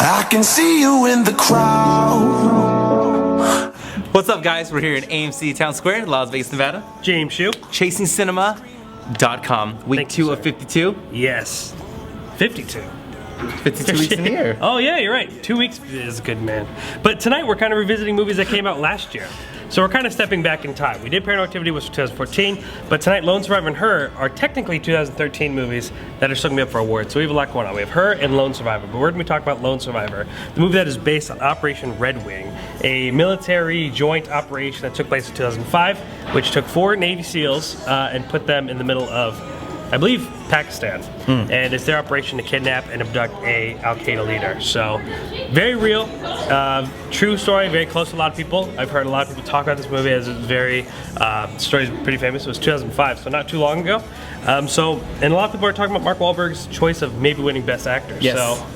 I can see you in the crowd. What's up, guys? We're here in AMC Town Square, Las Vegas, Nevada. James Shue. chasingcinema.com. Week 2 of 52. Yes. 52. 52 weeks in the year. Oh yeah, you're right. 2 weeks is good, man. But tonight we're kind of revisiting movies that came out last year. So we're kind of stepping back in time. We did Paranormal Activity, was 2014, but tonight Lone Survivor and Her are technically 2013 movies that are still going to be up for awards. So we have a lot going on. We have Her and Lone Survivor, but we're going to be talking about Lone Survivor, the movie that is based on Operation Red Wing, a military joint operation that took place in 2005, which took 4 Navy SEALs and put them in the middle of, I believe, Pakistan. And it's their operation to kidnap and abduct a Al-Qaeda leader. So, very real, true story, very close to a lot of people. I've heard a lot of people talk about this movie as it's very, the story's pretty famous. It was 2005, so not too long ago. And a lot of people are talking about Mark Wahlberg's choice of maybe winning Best Actor. Yes. So,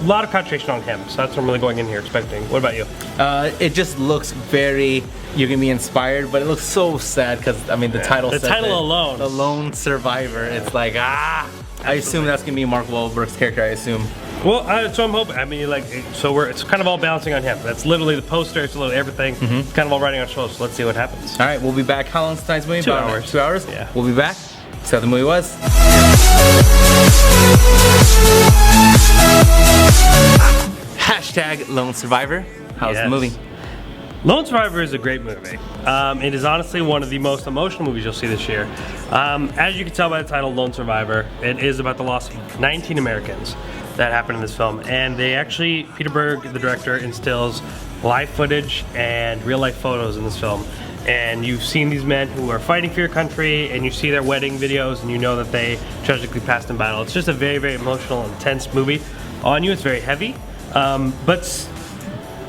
a lot of concentration on him. So that's what I'm really going in here expecting. What about you? It just looks very, you're gonna be inspired, but it looks so sad because, I mean, the title says it. Alone. The Lone Survivor. It's like, I assume that's gonna be Mark Wahlberg's character, I assume. Well, so I'm hoping. I mean, like, it's kind of all bouncing on him. That's literally the poster. It's literally everything. It's kind of all riding on shoulders. So let's see what happens. All right, we'll be back. How long's tonight's movie? 2 hours. 2 hours? Yeah. We'll be back. See how the movie was. Hashtag Lone Survivor. How's the movie? Lone Survivor is a great movie. It is honestly one of the most emotional movies you'll see this year. As you can tell by the title, Lone Survivor, it is about the loss of 19 Americans that happened in this film. And they actually, Peter Berg, the director, instills live footage and real life photos in this film. And you've seen these men who are fighting for your country, and you see their wedding videos, and you know that they tragically passed in battle. It's just a very, very emotional, intense movie on you. It's very heavy. But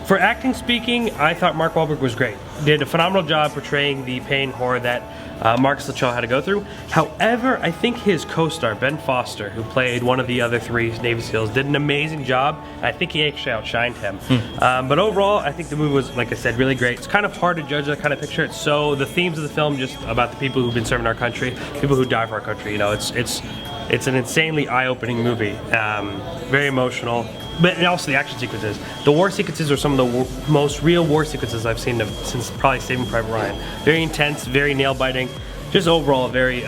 for acting speaking, I thought Mark Wahlberg was great. Did a phenomenal job portraying the pain, horror that Marcus Lachelle had to go through. However, I think his co-star, Ben Foster, who played one of the other 3 Navy SEALs, did an amazing job. I think he actually outshined him. But overall, I think the movie was, like I said, really great. It's kind of hard to judge that kind of picture. So the themes of the film just about the people who've been serving our country, people who die for our country. You know, it's an insanely eye-opening movie. Very emotional. But and also the action sequences. The war sequences are some of the most real war sequences I've seen since probably Saving Private Ryan. Very intense, very nail-biting. Just overall a very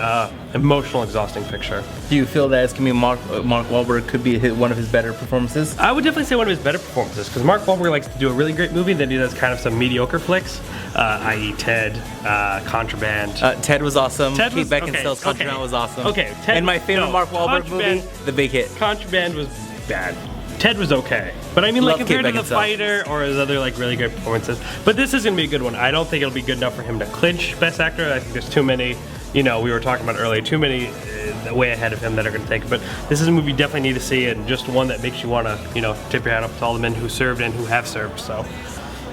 emotional, exhausting picture. Do you feel that it's gonna be Mark Wahlberg could be one of his better performances? I would definitely say one of his better performances, because Mark Wahlberg likes to do a really great movie, then he does kind of some mediocre flicks, i.e. Ted, Contraband. Ted was awesome. Ted Kate was, Beckinsale's Contraband was awesome. Okay, Ted, and my favorite Mark Wahlberg movie, The Big Hit. Contraband was bad. Ted was okay, but I mean, like, compared to The Fighter or his other like really great performances. But this is gonna be a good one. I don't think it'll be good enough for him to clinch Best Actor. I think there's too many, you know, we were talking about earlier, too many way ahead of him that are gonna take it. But this is a movie you definitely need to see, and just one that makes you wanna, you know, tip your hat up to all the men who served and who have served. So.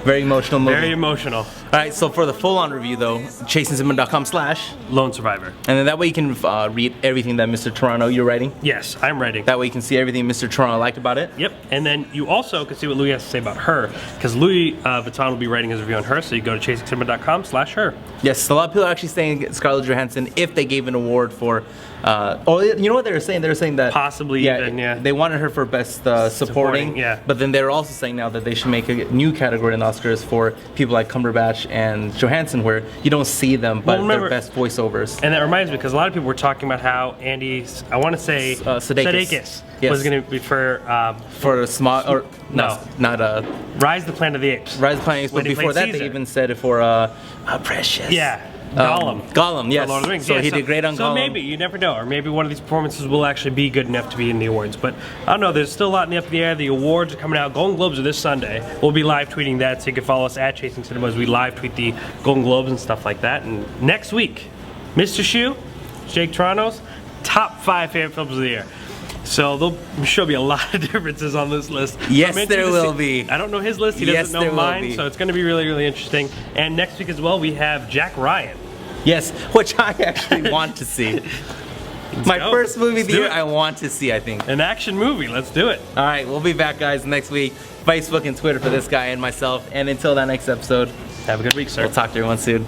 Very emotional movie. Very emotional. Alright, so for the full-on review though, chasingcinema.com/Lone Survivor. And then that way you can read everything that Mr. Toronto, you're writing? Yes, I'm writing. That way you can see everything Mr. Toronto liked about it? Yep, and then you also can see what Louis has to say about Her, because Louis Vuitton will be writing his review on Her, so you go to chasingcinema.com/her. Yes, a lot of people are actually saying Scarlett Johansson, if they gave an award for, you know what they were saying? They were saying that possibly they wanted her for best supporting, but then they're also saying now that they should make a new category in the Oscars for people like Cumberbatch and Johansson, where you don't see them, but they're best voiceovers. And that reminds me, because a lot of people were talking about how Andy, I want to say Sudeikis was going to be for a small, or no, not Rise the Planet of the Apes. Rise the Planet of the Apes, but before that they even said it for Precious. Yeah. Gollum, yes. Lord of the Rings. So he did great on Gollum. So maybe, you never know, or maybe one of these performances will actually be good enough to be in the awards. But I don't know, there's still a lot in the up in the air. The awards are coming out. Golden Globes are this Sunday. We'll be live tweeting that, so you can follow us at Chasing Cinema as we live tweet the Golden Globes and stuff like that. And next week, Mr. Shue, Jake Toronto's top 5 favorite films of the year. So there'll sure be a lot of differences on this list. Yes, there will be. I don't know his list. He doesn't know mine. So it's going to be really, really interesting. And next week as well, we have Jack Ryan. Yes, which I actually want to see. My first movie of the year I want to see, I think. An action movie. Let's do it. All right, we'll be back, guys, next week. Facebook and Twitter for this guy and myself. And until that next episode, have a good week, sir. We'll talk to everyone soon.